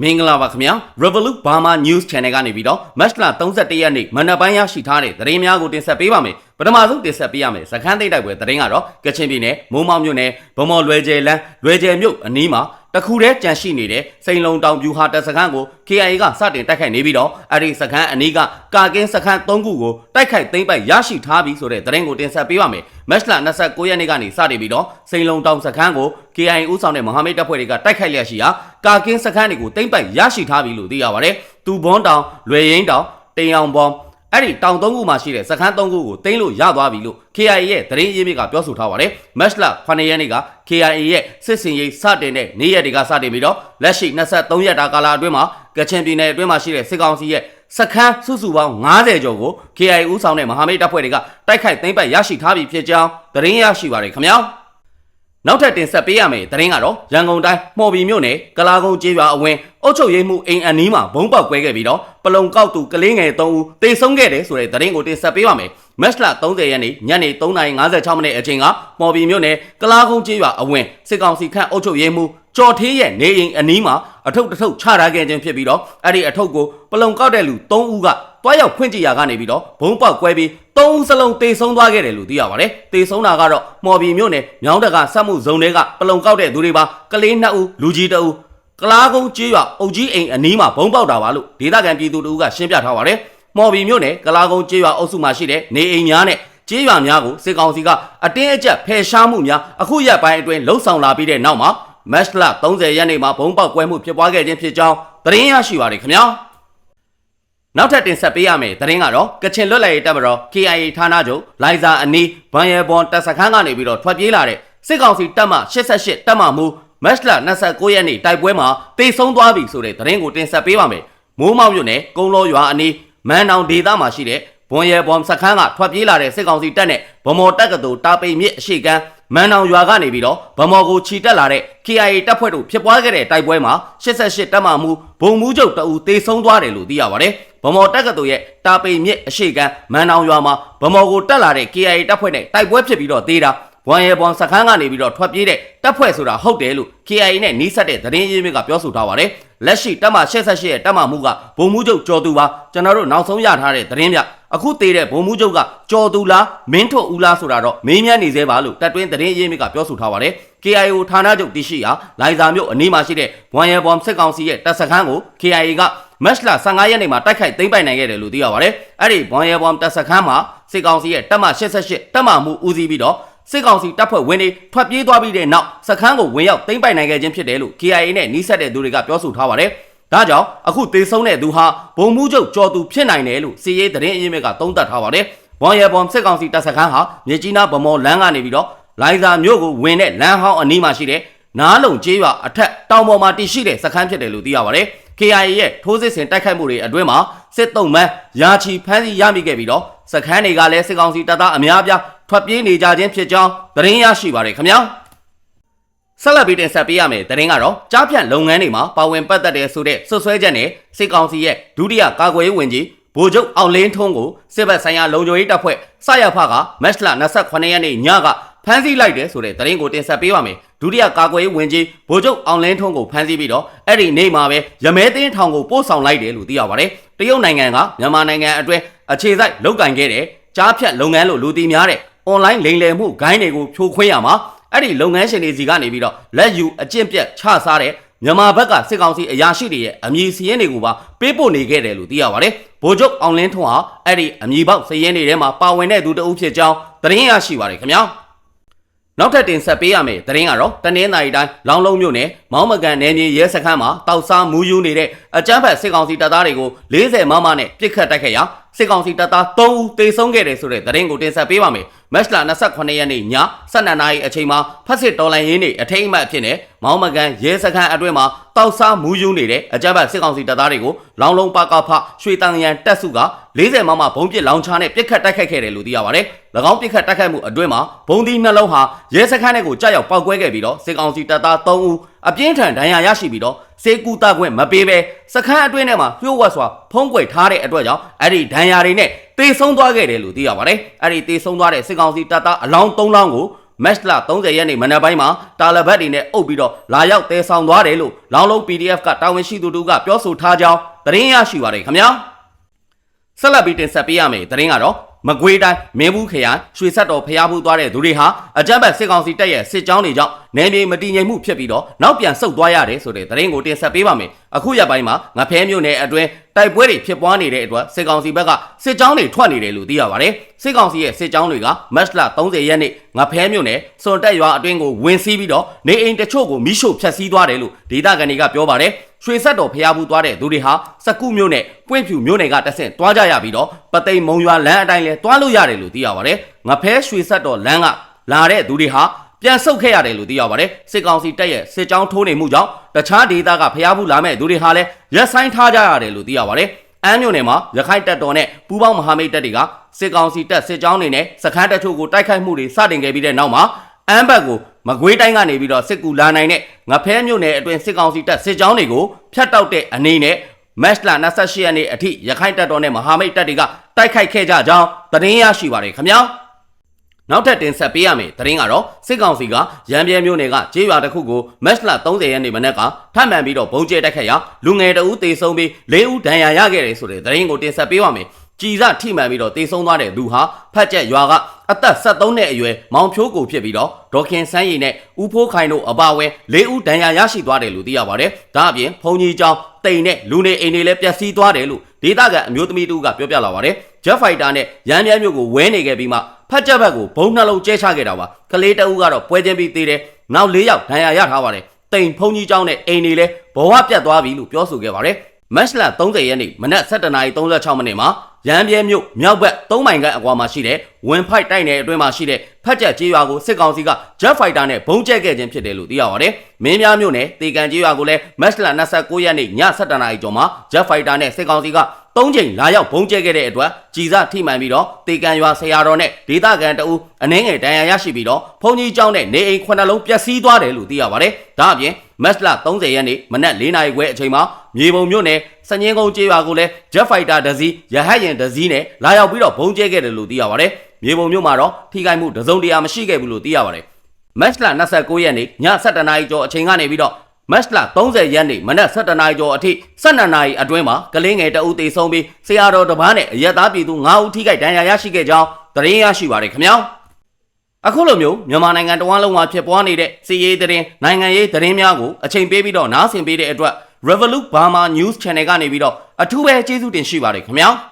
မင်္ဂလာပါခင်ဗျာ Revolut Burma News Channel ကနေပြီးတော့မတ်လ31ရက်နေ့မနက်ပိုင်းရရှိထားတဲ့သတင်းများကိုတင်ဆက်ပေးပါမယ်ပထမဆုံးတင်ဆက်ပေးရမယ်စခန်းသိမ်းတိုက်ပွဲသတင်းကတော့ကချင်ပြည်နယ်မိုးမောက်မြို့နယ်ဗမော်လွယ်ကျယ်လန်းလွယ်ကျယ်မြို့အနီးမှာတခုတည်းကြန့်ရှိနေတဲ့စိန်လုံတောင်ပြူဟာတပ်စခန်းကို KIA ကစတင်တိုက်ခိုက်နေပြီးတော့အဲ့ဒီစခန်းအနီးကကာကင်းစခန်း3ခုကိုတိုက်ခိုက်သိမ်းပိုက်ရရှိထားပြီးဆိုတဲ့သတင်းကိုတင်ဆက်ပေးပါမယ်မတ်လ29ရက်နေ့ကနေစတင်ပြီးတော့စိန်လုံတောင်စခန်းကို KIA ဦးဆောင်တဲ့မဟာမိတ်တပ်ဖွဲ့တွေကတိုက်ခိုက်လျက်ရှိရာကာကင်းစခန်းတွေကိုသိမ်းပိုက်ရရှိထားပြီလို့သိရပါတယ်တူဘွန်တောင်လွယ်ရင်တောင်တိမ်အောင်ပေါအဲ့ဒီတောင်3ခုမှာရှိတဲ့စခန်း3ခုကိုသိမ်းလို့ရသွားပြီလို့ KIA ရဲ့သတင်းရင်းမြစ်ကပြောဆိုထားပါတယ်မတ်လ9ရက်နေ့က KIA ရဲ့စစ်စင်ရေးစတင်တဲ့နေ့ရက်တွေကစတင်ပြီးတော့လက်ရှိ23ရက်တာကာလအတွင်းမှာကချင်ပြည်နယ်အတွင်းမှာရှိတဲ့စစ်ကောင်စီရဲ့စခန်းစုစုပေါင်း90ကျော်ကို KIA ဦးဆောင်တဲ့မဟာမိတ်တပ်ဖွဲ့တွေကတိုက်ခိုက်သိမ်းပိုက်ရရှိထားပြီဖြစ်ကြောင်းသတင်းရရှိပါတယ်ခင်ဗျာနောက်ထပ်တင်ဆက်ပေးရမယ့်သတင်းကတော့ရန်ကုန်တိုင်းမှော်ဘီမြို့နယ်ကလာကုန်းကျေးရွာအဝင်းအုပ်ချုပ်ရေးမှုအိမ်အနီးမှာဘုံပေါက်ကွဲခဲ့ပြီးတော့ပလုံကောက်သူကလေးငယ်3ဦးတေဆုံးခဲ့တယ်ဆိုတဲ့သတင်းကိုတင်ဆက်ပေးပါမယ်မတ်လ30ရက်နေ့ညနေ3:56မိနစ်အချိန်ကမှော်ဘီမြို့နယ်ကလာကုန်းကျေးရွာအဝင်းစစ်ကောင်စီခန့်အုပ်ချုပ်ရေးမှုကျော်ထေးရဲ့နေအိမ်အနီးမှာအထုပ်တစ်ထုပ်ချထားခဲ့ခြင်းဖြစ်ပြီးတော့အဲ့ဒီအထုပ်ကိုပလုံကောက်တဲ့လူ3ဦးကတွားရောက်ဖွင့်ကြည့်ရာကနေပြီးတော့ဘုံပေါက်ကွဲပြီး3ဦးစလုံးတေဆုံးသွားခဲ့တယ်လို့သိရပါတယ်တေဆုံးတာကတော့မှော်ဘီမြို့နယ်မြောင်းတကစက်မှုဇုံတွေကပလုံကောက်တဲ့သူတွေပါကလေး2ဦးလူကြီး2ဦးကလားကုန်းကျေးရွာအုပ်ကြီးအိမ်အနီးမှာဘုံပေါက်တာပါလို့ဒေသခံပြည်သူတို့ကရှင်းပြထားပါတယ်မှော်ဘီမြို့နယ်ကလားကုန်းကျေးရွာအုပ်စုမှာရှိတဲ့နေအိမ်များနဲ့ကျေးရွာများကိုစစ်ကောင်စီကအတင်းအကျပ်ဖယ်ရှားမှုများအခုရက်ပိုင်းအတွင်းလှုပ်ဆောင်လာပြီးတဲ့နောက်မှာမတ်လ30ရက်နေ့မှာဘုံပေါက်ကွဲမှုဖြစ်ပွားခဲ့ခြင်းဖြစ်ကြောင်းသတင်းရရှိပါတယ်ခင်ဗျာနောက်ထပ်တင်ဆက်ပေးရမယ့်သတင်းကတော့ကချင်လွတ်လပ်ရေးတပ်မတော် KIA ဌာနချုပ်လိုင်ဇာအနီးဗန်ရဲဘွန်တပ်စခန်းကနေပြီးတော့ထွက်ပြေးလာတဲ့စစ်ကောင်စီတပ်မ88တပ်မမှုမတ်လ29ရက်နေ့တိုက်ပွဲမှာတေဆုံးသွားပြီဆိုတဲ့သတင်းကိုတင်ဆက်ပေးပါမယ်မိုးမောက်မြို့နယ်ကုန်းလောရွာအနီးမန်နောင်ဒေသမှာရှိတဲ့ဘွန်ရဲဘွန်စခန်းကထွက်ပြေးလာတဲ့စစ်ကောင်စီတပ်နဲ့ဗမော်တက္ကသိုလ်တာပိန်မြစ်အရှိကမ်းမန်နောင်ရွာကနေပြီးတော့ဗမော်ကိုခြိတက်လာတဲ့ KIA တပ်ဖွဲ့တို့ဖြစ်ပွားခဲ့တဲ့တိုက်ပွဲမှာ88တပ်မမှုဘုံမှုချုပ်တအူတေဆုံးသွားတယ်လို့သိရပါတယ်ဗမော်တက္ကသိုလ်ရဲ့တာပိန်မြစ်အရှိကမ်းမန်နောင်ရွာမှာဗမော်ကိုတက်လာတဲ့ KIA တပ်ဖွဲ့နဲ့တိုက်ပွဲဖြစ်ပြီးတော့တေးတာဘွန်ရဲဘွန်စခန်းကနေပြီးတော့ထွက်ပြေးတဲ့တပ်ဖွဲ့ဆိုတာဟုတ်တယ်လို့ KIA နဲ့နှီးစပ်တဲ့သတင်းရင်းမြစ်ကပြောဆိုထားပါတယ်လက်ရှိတပ်မ88ရဲ့တပ်မမှုကဘုံမှုချုပ်ကျော်သူပါကျွန်တော်တို့နောက်ဆုံးရထားတဲ့သတင်းပြအခုသေးတဲ့ဘုံမှုချုပ်ကကျော်သူလားမင်းထွတ်ဦးလားဆိုတာတော့မေးမြန်းနေသေးပါလို့တပ်တွင်းသတင်းရင်းမြစ်ကပြောဆိုထားပါတယ် KIO ဌာနချုပ်တရှိရာလိုင်ဇာမြို့အနီးမှာရှိတဲ့ဘွန်ရဲဘွန်စစ်ကောင်စီရဲ့တပ်စခန်းကို KIA ကမတ်လ15ရက်နေ့မှာတိုက်ခိုက်သိမ်းပိုက်နိုင်ခဲ့တယ်လို့သိရပါတယ်အဲ့ဒီဘွန်ရဲဘွန်တပ်စခန်းမှာစစ်ကောင်စီရဲ့တပ်မ88တပ်မမှုဦးစီးပြီးတော့စစ်ကောင်စီတပ်ဖွဲ့ဝင်တွေထွက်ပြေးသွားပြီးတဲ့နောက်စခန်းကိုဝင်ရောက်သိမ်းပိုက်နိုင်ခဲ့ခြင်းဖြစ်တယ်လို့ KIA နဲ့နှီးစပ်တဲ့သူတွေကပြောဆိုထားပါတယ်။ဒါကြောင့်အခုသေဆုံးတဲ့သူဟာဘုံမှုချုပ်ကျော်သူဖြစ်နိုင်တယ်လို့စီရေးသတင်းအရင်းမြစ်ကသုံးသပ်ထားပါတယ်။ဘွန်ရဲဘွန်စစ်ကောင်စီတပ်စခန်းဟာမြေကြီးနားဗမော်လမ်းကနေပြီးတော့လိုင်ဇာမြို့ကိုဝင်တဲ့လမ်းဟောင်းအနီးမှာရှိတဲ့နားလုံကျေးရွာအထက်တောင်ပေါ်မှာတည်ရှိတဲ့စခန်းဖြစ်တယ်လို့သိရပါတယ်။ KIA ရဲ့ထိုးစစ်ဆင်တိုက်ခိုက်မှုတွေအတွင်းမှာစစ်တုံးမှန်းရာချီဖမ်းဆီးရမိခဲ့ပြီးတော့စခန်းတွေကလည်းစစ်ကောင်စီတပ်သားအများအပြားထွက်ပြေးနေကြခြင်းဖြစ်ကြောင်းသတင်းရရှိပါတယ်ခင်ဗျာဆက်လက်ပြီးတင်ဆက်ပေးရမယ့်သတင်းကတော့ကြားဖြတ်လုပ်ငန်းတွေမှာပါဝင်ပတ်သက်တဲ့ဆိုတဲ့ဆွဆွဲချက်နဲ့စစ်ကောင်စီရဲ့ဒုတိယကာကွယ်ရေးဝန်ကြီးဗိုလ်ချုပ်အောင်လင်းထွန်းကိုစစ်ဘက်ဆိုင်ရာလုံခြုံရေးတပ်ဖွဲ့စရဖကမတ်လ28ရက်နေ့ညကဖမ်းဆီးလိုက်တယ်ဆိုတဲ့သတင်းကိုတင်ဆက်ပေးပါမယ်ဒုတိယကာကွယ်ရေးဝန်ကြီးဗိုလ်ချုပ်အောင်လင်းထွန်းကိုဖမ်းဆီးပြီးတော့အဲ့ဒီနေ့မှာပဲရမဲသိန်းထောင်ကိုပို့ဆောင်လိုက်တယ်လို့သိရပါတယ်တရုတ်နိုင်ငံကမြန်မာနိုင်ငံအတွင်းအခြေစိုက်လုပ်ကင်ခဲ့တဲ့ကြားဖြတ်လုပ်ငန်းလို့လူသိများတဲ့အွန်လိုင်းလိမ်လည်မှုဂိုင်းတွေကိုဖြိုခွင်းရမှာအဲ့ဒီလုပ်ငန်းရှင်တွေစီကနေပြီးတော့လက်ယူအကျင့်ပြတ်ချစားတဲ့မြန်မာဘက်ကစစ်ကောင်စီအရာရှိတွေရဲ့အမည်စရင်းတွေကိုပါပေးပို့နေခဲ့တယ်လို့သိရပါတယ်ဗိုလ်ချုပ်အောင်လင်းထွန်းဟာအဲ့ဒီအမည်ပေါက်စရင်းတွေထဲမှာပါဝင်တဲ့သူတဦးဖြစ်ကြောင်းသတင်းရရှိပါတယ်ခင်ဗျာနောက်ထပ်တင်ဆက်ပေးရမယ့်သတင်းကတော့တနင်္သာရီတိုင်းလောင်းလုံးမြို့နယ်မောင်းမကန်နယ်မြေရဲစခန်းမှာတောက်စားမူးယူနေတဲ့အကြမ်းဖက်စစ်ကောင်စီတပ်သားတွေကို40မမနဲ့ပစ်ခတ်တိုက်ခဲ့ရာစစ်ကောင်စီတပ်သား3ဦးသေဆုံးခဲ့တယ်ဆိုတဲ့သတင်းကိုတင်ဆက်ပေးပါမယ်မတ်လ28ရက်နေ့ည12နာရီအချိန်မှာဖက်စစ်တော်လိုင်းရင်းတွေအထိတ်အမှတ်ဖြစ်နေမောင်းမကန်ရဲစခန်းအတွင်းမှာတောက်စားမူးယူနေတဲ့အကြမ်းဖက်စစ်ကောင်စီတပ်သားတွေကိုလောင်းလုံးပကဖရွှေတန်ရန်တပ်စုက40မမဘုံပစ်လောင်ချာနဲ့ပစ်ခတ်တိုက်ခိုက်ခဲ့တယ်လို့သိရပါတယ်၎င်းပစ်ခတ်တိုက်ခိုက်မှုအတွင်းမှာဘုံသီးနှလုံးဟာရဲစခန်းထဲကိုကြောက်ရောက်ပောက်ကွဲခဲ့ပြီးတော့စစ်ကောင်စီတပ်သား3ဦးအပြင်းထန်ဒဏ်ရာရရှိပြီးတော့စေကူတာခွင့်မပေးဘဲစခန်းအတွင်းထဲမှာလျှို့ဝှက်စွာဖုံးကွယ်ထားတဲ့အတွက်ကြောင့်အဲ့ဒီဒဏ်ရာတွေနဲ့တေဆုံးသွားခဲ့တယ်လို့သိရပါတယ်အဲ့ဒီတေဆုံးသွားတဲ့စစ်ကောင်စီတပ်သားအလောင်း3လောင်းကို မက်လ30ရက်နေ့မနက်ပိုင်းမှာတာလဘတ်တွေနဲ့အုပ်ပြီးတော့လာရောက်တဲဆောင်သွားတယ်လို့လောင်လုံး PDF ကတာဝန်ရှိသူတို့ကပြောဆိုထားကြောင်းသတင်းရရှိပါတယ်ခင်ဗျာဆက်လက်ပြီးတင်ဆက်ပေးရမယ်သတင်းကတော့မကွေးတိုင်းမင်းဘူးခရိုင်ရွှေဆက်တော်ဖျားဖူးသွားတဲ့သူတွေဟာအကြမ်းဖက်စစ်ကောင်စီတပ်ရဲ့စစ်ကြောင်းတွေကြောင့်နယ်မြေမတည်ငြိမ်မှုဖြစ်ပြီးတော့နောက်ပြန်ဆုတ်သွားရတယ်ဆိုတဲ့သတင်းကိုတင်ဆက်ပေးပါမယ်အခုရက်ပိုင်းမှာငဖဲမြို့နယ်အတွင်းတိုက်ပွဲတွေဖြစ်ပွားနေတဲ့အတွက်စစ်ကောင်စီဘက်ကစစ်ကြောင်းတွေထွက်နေတယ်လို့သိရပါတယ်စစ်ကောင်စီရဲ့စစ်ကြောင်းတွေကမတ်လ30ရက်နေ့ငဖဲမြို့နယ်စွန်တက်ရွာအတွင်းကိုဝင်စီးပြီးတော့နေအိမ်တချို့ကိုမိရှို့ဖျက်ဆီးသွားတယ်လို့ဒေသခံတွေကပြောပါတယ်ရွှေဆက်တော်ဖျားဖူးသွားတဲ့သူတွေဟာစကုမြို့နယ်ပွင့်ဖြူမြို့နယ်ကတဆင့်တွားကြရပြီးတော့ပသိမ်မုံရွာလမ်းအတိုင်းလဲတွားလို့ရတယ်လို့သိရပါတယ်ငဖဲရွှေဆက်တော်လမ်းကလာတဲ့သူတွေဟာပြန်ဆုတ်ခဲ့ရတယ်လို့သိရပါတယ်စစ်ကောင်စီတပ်ရဲ့စစ်ကြောင်းထိုးနေမှုကြောင့်တခြားဒေသကဖျားဖူးလာမဲ့သူတွေဟာလည်းရက်ဆိုင်ထားကြရတယ်လို့သိရပါတယ်အမ်းမြို့နယ်မှာရခိုင်တပ်တော်နဲ့ပူးပေါင်းမဟာမိတ်တပ်တွေကစစ်ကောင်စီတပ်စစ်ကြောင်းတွေနဲ့စခန်းတချို့ကိုတိုက်ခိုက်မှုတွေစတင်ခဲ့ပြီးတဲ့နောက်မှာအမ်းဘက်ကိုမကွေးတိုင်းကနေပြီးတော့စစ်ကူလာနိုင်တဲ့ငဖဲမြို့နယ်အတွင်းစစ်ကောင်စီတပ်စစ်ကြောင်းတွေကိုဖျက်တောက်တဲ့အနေနဲ့မက်လ28ရက်နေ့အထိရခိုင်တပ်တော်နဲ့မဟာမိတ်တပ်တွေကတိုက်ခိုက်ခဲ့ကြကြောင်းသတင်းရရှိပါတယ်ခင်ဗျာနောက်ထပ်တင်ဆက်ပေးရမယ်သတင်းကတော့စစ်ကောင်စီကရန်ပြဲမြို့နယ်ကကျေးရွာတစ်ခုကိုမက်လ30ရက်နေ့မနက်ကထပ်မံပြီးတော့ဘုံကျဲတိုက်ခိုက်ရာလူငယ်တအူးတေဆုံးပြီး4ဦးဒဏ်ရာရခဲ့တယ်ဆိုတဲ့သတင်းကိုတင်ဆက်ပေးပါမယ်ကြည်စထိမှန်ပြီးတော့တေဆုံးသွားတဲ့သူဟာဖတ်ကျက်ရွာကအသက်73နှစ်အရွယ်မောင်ဖြိုးကိုဖြစ်ပြီးတော့ဒေါခင်စန်းရည်နဲ့ဦးဖိုးခိုင်တို့အပါအဝင်4ဦးဒဏ်ရာရရှိသွားတယ်လို့သိရပါတယ်။ဒါအပြင်ဘုံကြီးကျောင်းတိန်နဲ့လူနေအိမ်တွေလည်းပျက်စီးသွားတယ်လို့ဒေသခံအမျိုးသမီးတို့ကပြောပြလာပါတယ်။ Jet Fighter နဲ့ရန်ပြဲမြို့ကိုဝဲနေခဲ့ပြီးမှဖတ်ကျက်ဘက်ကိုဘုံနှလုံးကျဲချခဲ့တာပါ။ကလေးတအုပ်ကတော့ပွဲချင်းပြီးသေးတယ်။နောက်4ယောက်ဒဏ်ရာရထားပါတယ်။တိန်ဘုံကြီးကျောင်းနဲ့အိမ်တွေလည်းဘဝပြတ်သွားပြီလို့ပြောဆိုခဲ့ပါတယ်။မက်လ30ရက်နေ့မနက်7:36မိနစ်မှာရန်ပြဲမြို့မြောက်ဘက်3မိုင်ခန့်အကွာမှာရှိတဲ့ဝင်ဖိုက်တိုက်နယ်အတွင်းမှာရှိတဲ့ဖက်ချက်ကျေးရွာကိုစစ်ကောင်စီက Jet Fighter နဲ့ဘုံကျဲခဲ့ခြင်းဖြစ်တယ်လို့သိရပါတယ်။မင်းများမြို့နယ်တေကန်ကျေးရွာကိုလည်းမက်လ29ရက်နေ့ည7:00နာရီကျော်မှာ Jet Fighter နဲ့စစ်ကောင်စီက3ချိန်လာရောက်ဘုံကျဲခဲ့တဲ့အတွက်ကြည်စထိမှန်ပြီးတော့တေကန်ရွာဆရာတော်နဲ့ဒေသခံတအူးအနှင်းငယ်ဒဏ်ရာရရှိပြီးတော့ဘုံကြီးကျောင်းနဲ့နေအိမ်9လုံးပျက်စီးသွားတယ်လို့သိရပါတယ်။ဒါအပြင်မက်လ30ရက်နေ့မနက်4နာရီခွဲအချိန်မှာမြေပုံမြို့နယ်စညင်းကုန်းကျေးရွာကိုလည်း Jet Fighter တစ်စီးရဟတ်ယာဉ်တစ်စီးနဲ့လာရောက်ပြီးတော့ဘုံကျဲခဲ့တယ်လို့သိရပါတယ်။မြေပုံမြို့မှာတော့ထိခိုက်မှုတစုံတရာမရှိခဲ့ဘူးလို့သိရပါတယ်။မက်လ29ရက်နေ့ည7:00နာရီကျော်အချိန်ကနေပြီးတော့မက်လ30ရက်နေ့မနက်7:00နာရီကျော်အထိ12နာရီအတွင်းမှာကလေးငယ်တအုပ်တေဆုံးပြီးဆရာတော်တစ်ပါးနဲ့အရက်သားပြည်သူ9ဦးထိခိုက်ဒဏ်ရာရရှိခဲ့ကြောင်းသတင်းရရှိပါတယ်ခင်ဗျာ။အခုလိုမျိုးမြန်မာနိုင်ငံတဝန်းလုံးမှာဖြစ်ပွားနေတဲ့စီးရေးသတင်းနိုင်ငံရေးသတင်းများကိုအချိန်ပေးပြီးတော့နားဆင်ပေးတဲ့အတွက် Revolut Burma News Channel ကနေပြီးတော့အထူးပဲကျေးဇူးတင်ရှိပါတယ်ခင်ဗျာ။